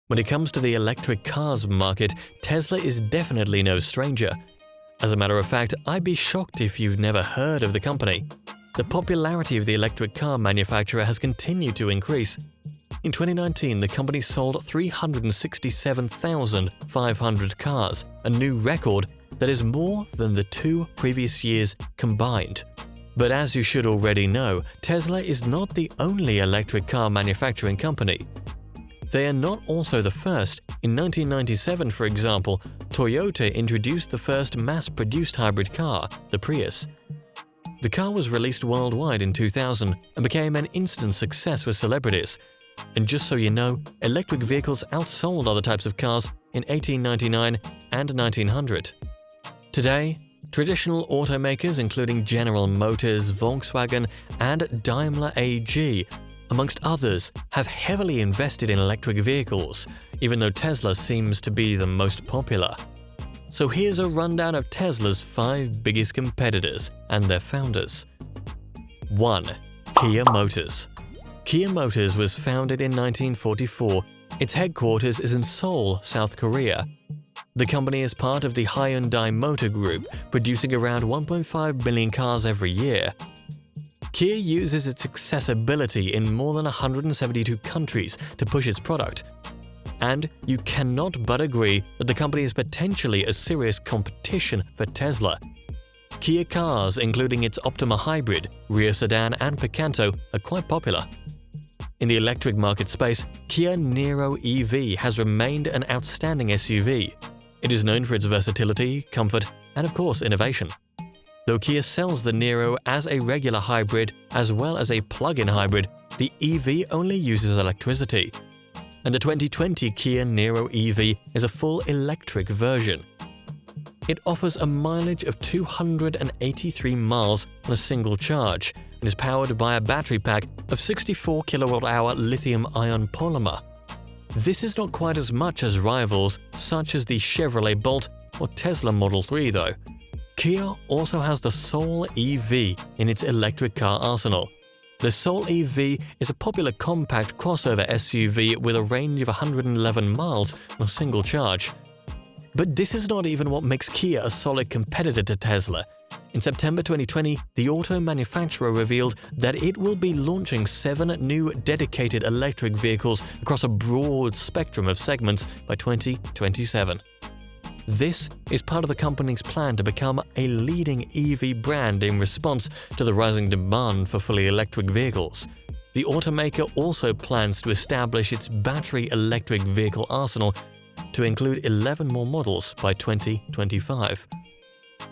When it comes to the electric cars market, Tesla is definitely no stranger. As a matter of fact, I'd be shocked if you've never heard of the company. The popularity of the electric car manufacturer has continued to increase. In 2019, the company sold 367,500 cars, a new record that is more than the 2 previous years combined. But as you should already know, Tesla is not the only electric car manufacturing company. They are not also the first. In 1997, for example, Toyota introduced the first mass-produced hybrid car, the Prius. The car was released worldwide in 2000 and became an instant success with celebrities. And just so you know, electric vehicles outsold other types of cars in 1899 and 1900. Today, traditional automakers including General Motors, Volkswagen, and Daimler AG, amongst others, have heavily invested in electric vehicles, even though Tesla seems to be the most popular. So here's a rundown of Tesla's 5 biggest competitors and their founders. 1. Kia Motors. Kia Motors was founded in 1944. Its headquarters is in Seoul, South Korea. The company is part of the Hyundai Motor Group, producing around 1.5 million cars every year. Kia uses its accessibility in more than 172 countries to push its product. And you cannot but agree that the company is potentially a serious competition for Tesla. Kia cars, including its Optima Hybrid, Rio Sedan and Picanto, are quite popular. In the electric market space, Kia Niro EV has remained an outstanding SUV. It is known for its versatility, comfort, and of course innovation. Though Kia sells the Niro as a regular hybrid as well as a plug-in hybrid, the EV only uses electricity. And the 2020 Kia Niro EV is a full electric version. It offers a mileage of 283 miles on a single charge and is powered by a battery pack of 64 kWh lithium-ion polymer. This is not quite as much as rivals such as the Chevrolet Bolt or Tesla Model 3 though. Kia also has the Soul EV in its electric car arsenal. The Soul EV is a popular compact crossover SUV with a range of 111 miles on a single charge. But this is not even what makes Kia a solid competitor to Tesla. In September 2020, the auto manufacturer revealed that it will be launching 7 new dedicated electric vehicles across a broad spectrum of segments by 2027. This is part of the company's plan to become a leading EV brand in response to the rising demand for fully electric vehicles. The automaker also plans to establish its battery electric vehicle arsenal to include 11 more models by 2025.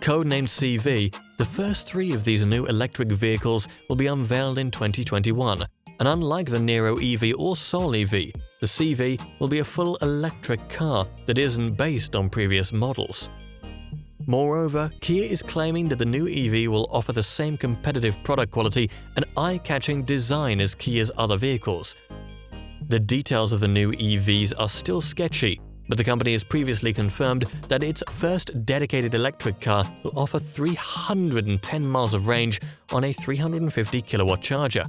Codenamed CV, the first 3 of these new electric vehicles will be unveiled in 2021, and unlike the Niro EV or Soul EV, the CV will be a full electric car that isn't based on previous models. Moreover, Kia is claiming that the new EV will offer the same competitive product quality and eye-catching design as Kia's other vehicles. The details of the new EVs are still sketchy, but the company has previously confirmed that its first dedicated electric car will offer 310 miles of range on a 350 kilowatt charger.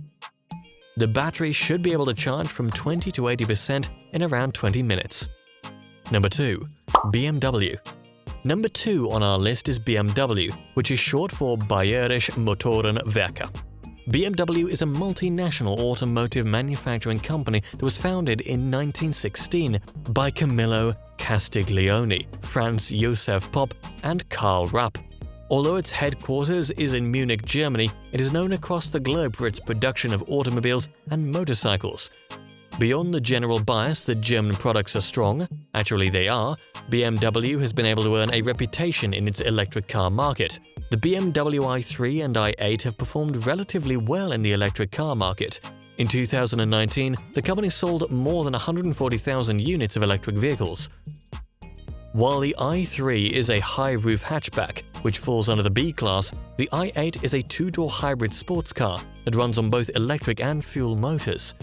The battery should be able to charge from 20 to 80% in around 20 minutes. Number 2. BMW. Number 2 on our list is BMW, which is short for Bayerische Motorenwerke. BMW is a multinational automotive manufacturing company that was founded in 1916 by Camillo Castiglione, Franz Josef Popp, and Karl Rapp. Although its headquarters is in Munich, Germany, it is known across the globe for its production of automobiles and motorcycles. Beyond the general bias that German products are strong, actually they are, BMW has been able to earn a reputation in its electric car market. The BMW i3 and i8 have performed relatively well in the electric car market. In 2019, the company sold more than 140,000 units of electric vehicles. While the i3 is a high-roof hatchback, which falls under the B-class, the i8 is a 2-door hybrid sports car that runs on both electric and fuel motors.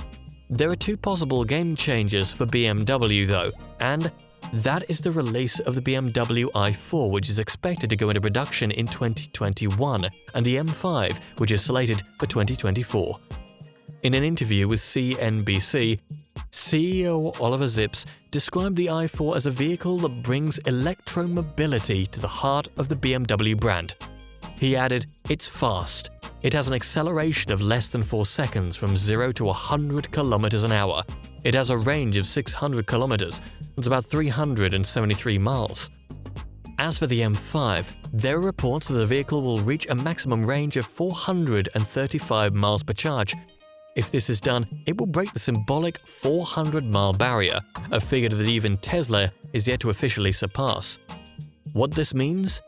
There are 2 possible game changers for BMW though, and that is the release of the BMW i4, which is expected to go into production in 2021, and the M5, which is slated for 2024. In an interview with CNBC, CEO Oliver Zipse described the i4 as a vehicle that brings electromobility to the heart of the BMW brand. He added, "It's fast. It has an acceleration of less than 4 seconds from 0 to 100 km an hour. It has a range of 600 km. That's about 373 miles. As for the M5, there are reports that the vehicle will reach a maximum range of 435 miles per charge. If this is done, it will break the symbolic 400-mile barrier, a figure that even Tesla is yet to officially surpass. What this means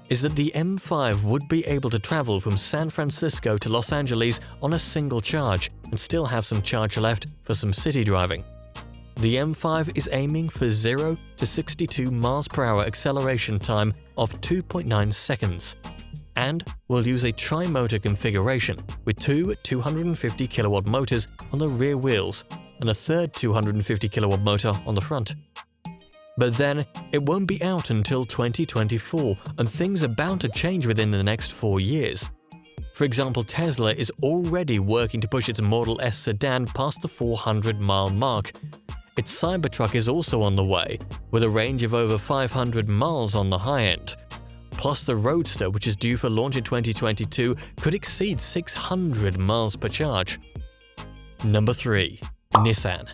is that the M5 would be able to travel from San Francisco to Los Angeles on a single charge and still have some charge left for some city driving. The M5 is aiming for 0 to 62 miles per hour acceleration time of 2.9 seconds and will use a tri-motor configuration with two 250 kilowatt motors on the rear wheels and a third 250 kilowatt motor on the front. But then, it won't be out until 2024, and things are bound to change within the next 4 years. For example, Tesla is already working to push its Model S sedan past the 400-mile mark. Its Cybertruck is also on the way, with a range of over 500 miles on the high end. Plus, the Roadster, which is due for launch in 2022, could exceed 600 miles per charge. Number 3. Nissan.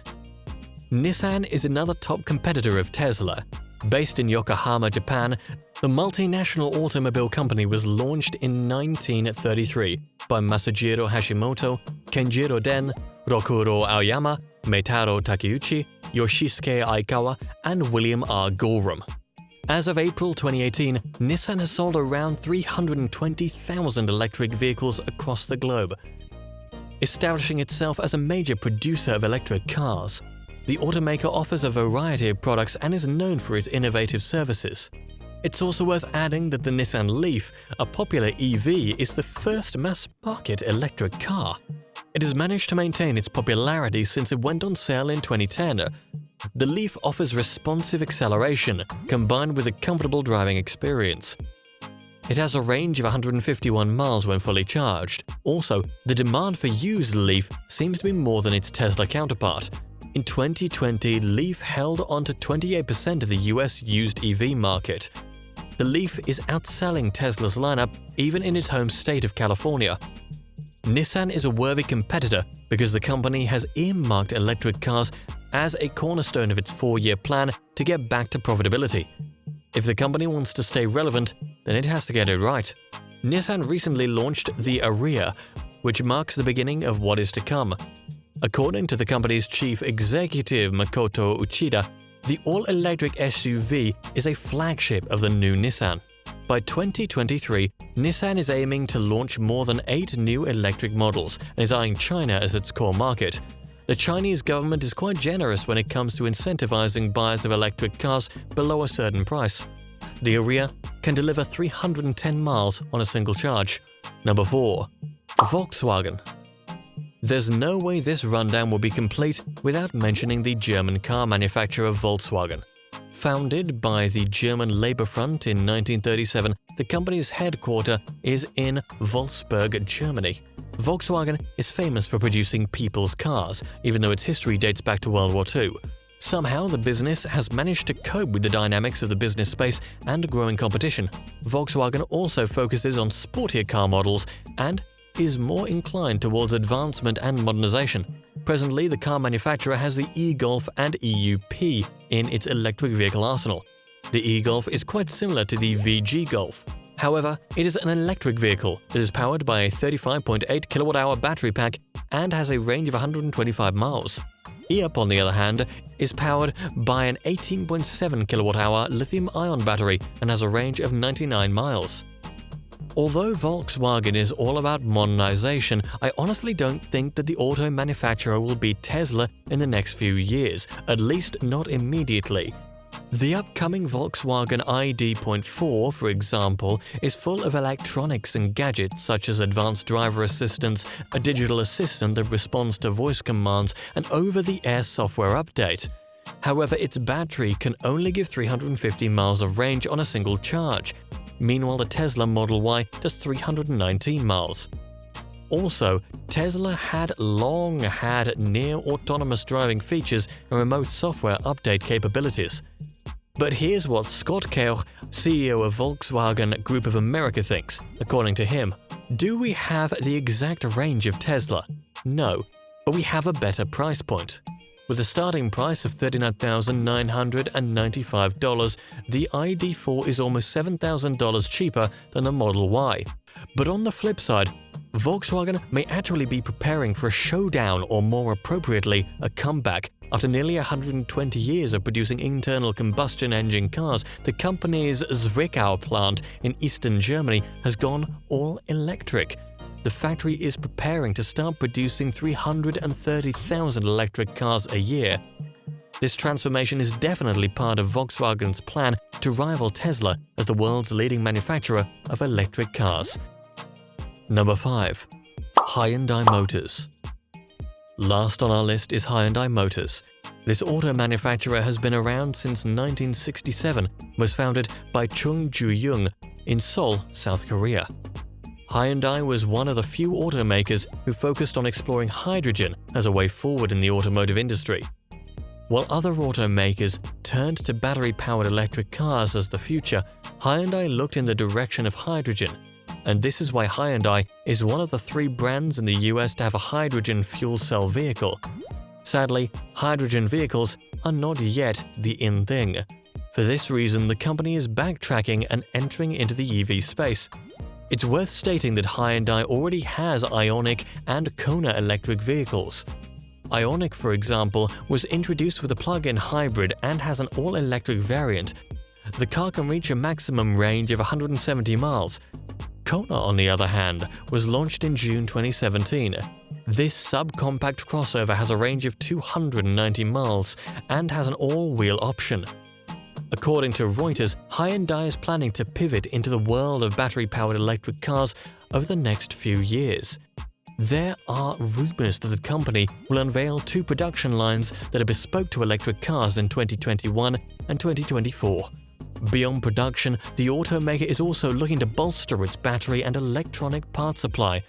Nissan is another top competitor of Tesla. Based in Yokohama, Japan, the multinational automobile company was launched in 1933 by Masujiro Hashimoto, Kenjiro Den, Rokuro Aoyama, Meitaro Takeuchi, Yoshisuke Aikawa, and William R. Gorham. As of April 2018, Nissan has sold around 320,000 electric vehicles across the globe. Establishing itself as a major producer of electric cars, the automaker offers a variety of products and is known for its innovative services. It's also worth adding that the Nissan Leaf, a popular EV, is the first mass-market electric car. It has managed to maintain its popularity since it went on sale in 2010. The Leaf offers responsive acceleration combined with a comfortable driving experience. It has a range of 151 miles when fully charged. Also, the demand for used Leaf seems to be more than its Tesla counterpart. In 2020, Leaf held on to 28% of the US used EV market. The Leaf is outselling Tesla's lineup even in its home state of California. Nissan is a worthy competitor because the company has earmarked electric cars as a cornerstone of its 4-year plan to get back to profitability. If the company wants to stay relevant, then it has to get it right. Nissan recently launched the Ariya, which marks the beginning of what is to come. According to the company's chief executive Makoto Uchida, the all-electric SUV is a flagship of the new Nissan. By 2023, Nissan is aiming to launch more than 8 new electric models and is eyeing China as its core market. The Chinese government is quite generous when it comes to incentivizing buyers of electric cars below a certain price. The Ariya can deliver 310 miles on a single charge. Number 4. Volkswagen. There's no way this rundown will be complete without mentioning the German car manufacturer Volkswagen. Founded by the German Labour Front in 1937, the company's headquarters is in Wolfsburg, Germany. Volkswagen is famous for producing people's cars, even though its history dates back to World War II. Somehow, the business has managed to cope with the dynamics of the business space and growing competition. Volkswagen also focuses on sportier car models and is more inclined towards advancement and modernization. Presently, the car manufacturer has the e-Golf and EUP in its electric vehicle arsenal. The e-Golf is quite similar to the VG Golf. However, it is an electric vehicle that is powered by a 35.8 kWh battery pack and has a range of 125 miles. e-Up, on the other hand, is powered by an 18.7 kWh lithium-ion battery and has a range of 99 miles. Although Volkswagen is all about modernization, I honestly don't think that the auto manufacturer will beat Tesla in the next few years, at least not immediately. The upcoming Volkswagen ID.4, for example, is full of electronics and gadgets such as advanced driver assistance, a digital assistant that responds to voice commands, and over-the-air software update. However, its battery can only give 350 miles of range on a single charge. Meanwhile, the Tesla Model Y does 319 miles. Also, Tesla had long had near-autonomous driving features and remote software update capabilities. But here's what Scott Koch, CEO of Volkswagen Group of America, thinks. According to him, do we have the exact range of Tesla? No, but we have a better price point. With a starting price of $39,995, the ID.4 is almost $7,000 cheaper than the Model Y. But on the flip side, Volkswagen may actually be preparing for a showdown, or more appropriately, a comeback. After nearly 120 years of producing internal combustion engine cars, the company's Zwickau plant in eastern Germany has gone all electric. The factory is preparing to start producing 330,000 electric cars a year. This transformation is definitely part of Volkswagen's plan to rival Tesla as the world's leading manufacturer of electric cars. Number 5. Hyundai Motors. Last on our list is Hyundai Motors. This auto manufacturer has been around since 1967 and was founded by Chung Ju-young in Seoul, South Korea. Hyundai was one of the few automakers who focused on exploring hydrogen as a way forward in the automotive industry. While other automakers turned to battery-powered electric cars as the future, Hyundai looked in the direction of hydrogen. And this is why Hyundai is one of the 3 brands in the US to have a hydrogen fuel cell vehicle. Sadly, hydrogen vehicles are not yet the in thing. For this reason, the company is backtracking and entering into the EV space. It's worth stating that Hyundai already has Ioniq and Kona electric vehicles. Ioniq, for example, was introduced with a plug-in hybrid and has an all-electric variant. The car can reach a maximum range of 170 miles. Kona, on the other hand, was launched in June 2017. This subcompact crossover has a range of 290 miles and has an all-wheel option. According to Reuters, Hyundai is planning to pivot into the world of battery-powered electric cars over the next few years. There are rumors that the company will unveil 2 production lines that are bespoke to electric cars in 2021 and 2024. Beyond production, the automaker is also looking to bolster its battery and electronic part supply.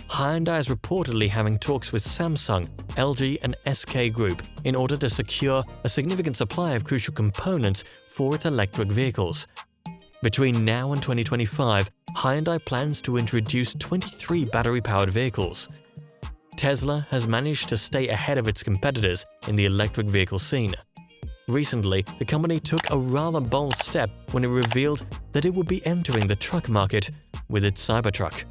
Hyundai is reportedly having talks with Samsung, LG and SK Group in order to secure a significant supply of crucial components for its electric vehicles. Between now and 2025, Hyundai plans to introduce 23 battery-powered vehicles. Tesla has managed to stay ahead of its competitors in the electric vehicle scene. Recently, the company took a rather bold step when it revealed that it would be entering the truck market with its Cybertruck.